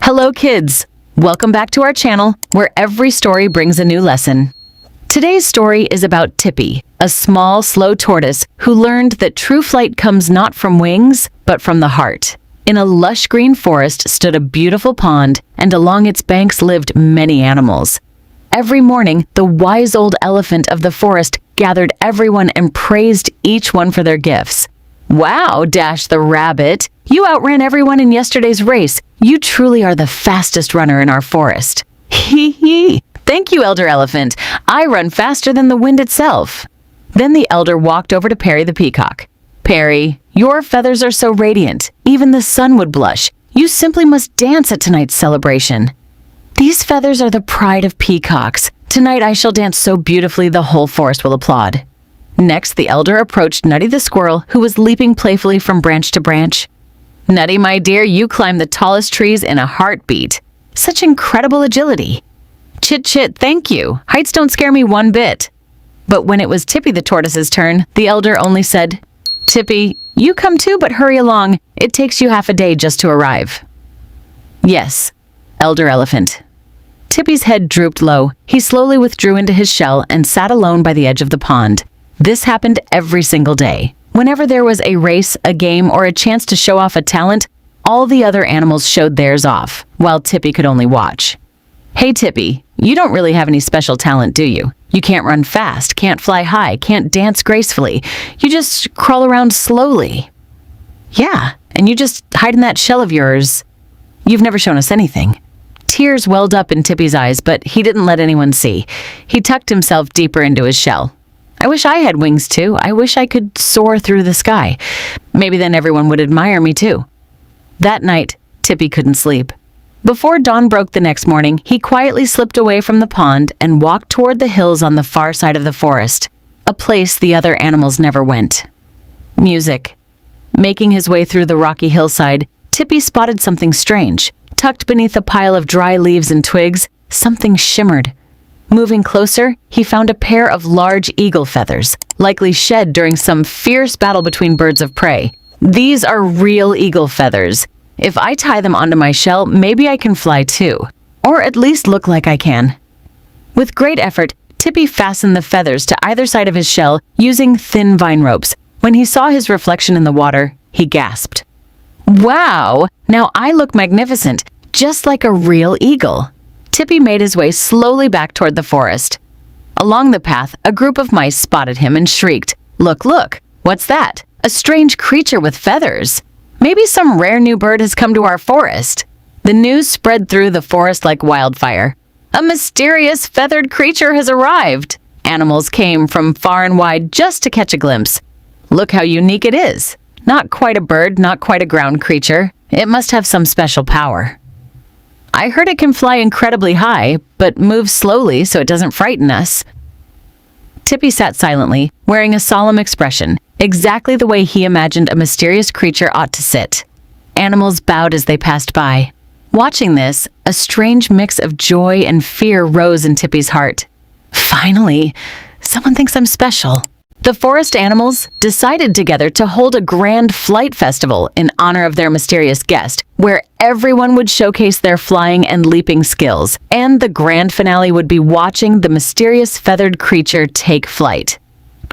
Hello kids! Welcome back to our channel, where every story brings a new lesson. Today's story is about Tippy, a small, slow tortoise who learned that true flight comes not from wings, but from the heart. In a lush green forest stood a beautiful pond, and along its banks lived many animals. Every morning, the wise old elephant of the forest gathered everyone and praised each one for their gifts. "Wow," dashed the rabbit, "you outran everyone in yesterday's race. You truly are the fastest runner in our forest." "Hee hee. Thank you, Elder Elephant. I run faster than the wind itself." Then the elder walked over to Perry the peacock. "Perry, your feathers are so radiant, even the sun would blush. You simply must dance at tonight's celebration." "These feathers are the pride of peacocks. Tonight I shall dance so beautifully the whole forest will applaud." Next, the elder approached Nutty the squirrel, who was leaping playfully from branch to branch. "Nutty, my dear, you climb the tallest trees in a heartbeat. Such incredible agility." "Chit chit, thank you. Heights don't scare me one bit." But when it was Tippy the tortoise's turn, the elder only said, "Tippy, you come too, but hurry along. It takes you half a day just to arrive." "Yes, Elder Elephant." Tippy's head drooped low. He slowly withdrew into his shell and sat alone by the edge of the pond. This happened every single day. Whenever there was a race, a game, or a chance to show off a talent, all the other animals showed theirs off, while Tippy could only watch. "Hey Tippy, you don't really have any special talent, do you? You can't run fast, can't fly high, can't dance gracefully. You just crawl around slowly." "Yeah, and you just hide in that shell of yours. You've never shown us anything." Tears welled up in Tippy's eyes, but he didn't let anyone see. He tucked himself deeper into his shell. "I wish I had wings too. I wish I could soar through the sky. Maybe then everyone would admire me too." That night, Tippy couldn't sleep. Before dawn broke the next morning, he quietly slipped away from the pond and walked toward the hills on the far side of the forest, a place the other animals never went. Music. Making his way through the rocky hillside, Tippy spotted something strange. Tucked beneath a pile of dry leaves and twigs, something shimmered. Moving closer, he found a pair of large eagle feathers, likely shed during some fierce battle between birds of prey. "These are real eagle feathers. If I tie them onto my shell, maybe I can fly too. Or at least look like I can." With great effort, Tippy fastened the feathers to either side of his shell using thin vine ropes. When he saw his reflection in the water, he gasped. "Wow! Now I look magnificent, just like a real eagle." Tippy made his way slowly back toward the forest. Along the path, a group of mice spotted him and shrieked, "Look, look! What's that? A strange creature with feathers. Maybe some rare new bird has come to our forest." The news spread through the forest like wildfire. "A mysterious feathered creature has arrived." Animals came from far and wide just to catch a glimpse. "Look how unique it is. Not quite a bird, not quite a ground creature. It must have some special power. I heard it can fly incredibly high, but moves slowly so it doesn't frighten us." Tippy sat silently, wearing a solemn expression, exactly the way he imagined a mysterious creature ought to sit. Animals bowed as they passed by. Watching this, a strange mix of joy and fear rose in Tippy's heart. Finally, someone thinks I'm special. The forest animals decided together to hold a grand flight festival in honor of their mysterious guest, where everyone would showcase their flying and leaping skills, and the grand finale would be watching the mysterious feathered creature take flight.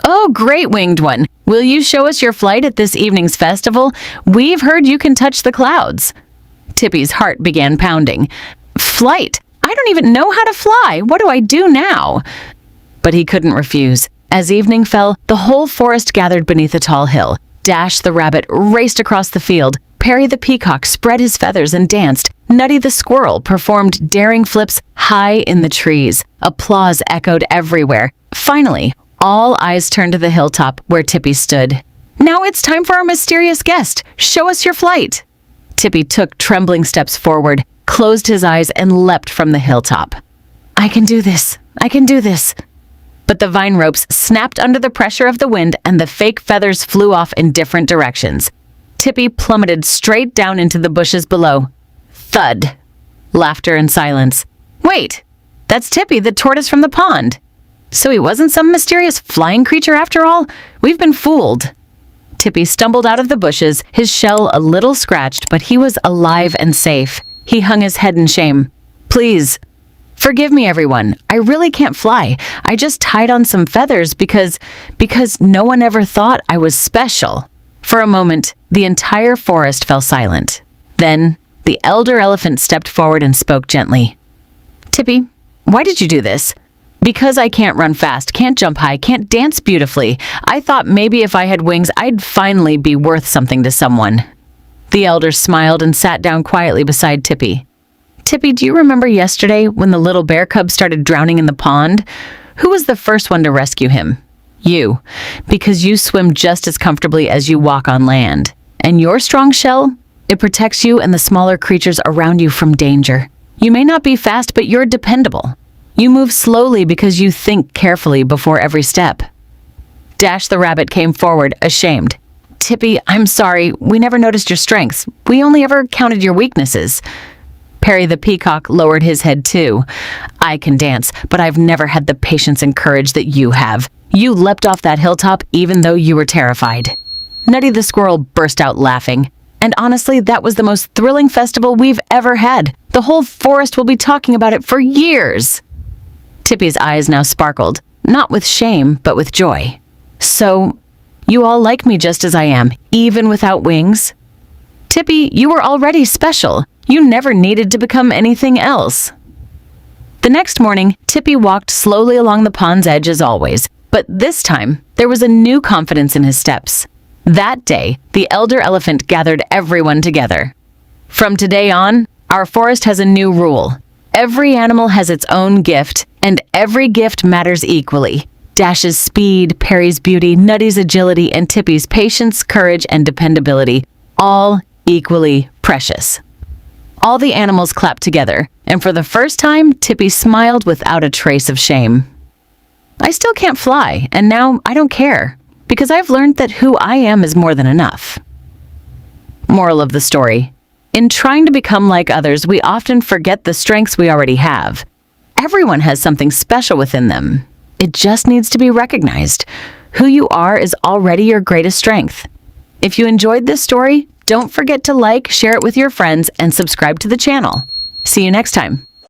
"Oh, great winged one! Will you show us your flight at this evening's festival? We've heard you can touch the clouds." Tippy's heart began pounding. "Flight? I don't even know how to fly. What do I do now?" But he couldn't refuse. As evening fell, the whole forest gathered beneath a tall hill. Dash the rabbit raced across the field. Perry the peacock spread his feathers and danced. Nutty the squirrel performed daring flips high in the trees. Applause echoed everywhere. Finally, all eyes turned to the hilltop where Tippy stood. "Now it's time for our mysterious guest. Show us your flight." Tippy took trembling steps forward, closed his eyes, and leapt from the hilltop. "I can do this. I can do this." But the vine ropes snapped under the pressure of the wind and the fake feathers flew off in different directions. Tippy plummeted straight down into the bushes below. Thud. Laughter and silence. "Wait, that's Tippy, the tortoise from the pond. So he wasn't some mysterious flying creature after all? We've been fooled." Tippy stumbled out of the bushes, his shell a little scratched, but he was alive and safe. He hung his head in shame. Please, forgive me, everyone. I really can't fly. I just tied on some feathers because no one ever thought I was special. For a moment, the entire forest fell silent. Then, the elder elephant stepped forward and spoke gently. Tippy, why did you do this? Because I can't run fast, can't jump high, can't dance beautifully. I thought maybe if I had wings, I'd finally be worth something to someone. The elder smiled and sat down quietly beside Tippy. Tippy, do you remember yesterday when the little bear cub started drowning in the pond? Who was the first one to rescue him? You, because you swim just as comfortably as you walk on land. And your strong shell, it protects you and the smaller creatures around you from danger. You may not be fast, but you're dependable. You move slowly because you think carefully before every step. Dash the rabbit came forward, ashamed. Tippy, I'm sorry. We never noticed your strengths. We only ever counted your weaknesses. Perry the peacock lowered his head too. I can dance, but I've never had the patience and courage that you have. You leapt off that hilltop even though you were terrified. Nutty the squirrel burst out laughing. And honestly, that was the most thrilling festival we've ever had. The whole forest will be talking about it for years. Tippy's eyes now sparkled, not with shame, but with joy. So, you all like me just as I am, even without wings? Tippy, you were already special. You never needed to become anything else. The next morning, Tippy walked slowly along the pond's edge as always, but this time, there was a new confidence in his steps. That day, the elder elephant gathered everyone together. From today on, our forest has a new rule. Every animal has its own gift, and every gift matters equally. Dash's speed, Perry's beauty, Nutty's agility, and Tippy's patience, courage, and dependability, all equally precious. All the animals clapped together, and for the first time, Tippy smiled without a trace of shame. I still can't fly, and now I don't care, because I've learned that who I am is more than enough. Moral of the story. In trying to become like others, we often forget the strengths we already have. Everyone has something special within them. It just needs to be recognized. Who you are is already your greatest strength. If you enjoyed this story, don't forget to like, share it with your friends, and subscribe to the channel. See you next time.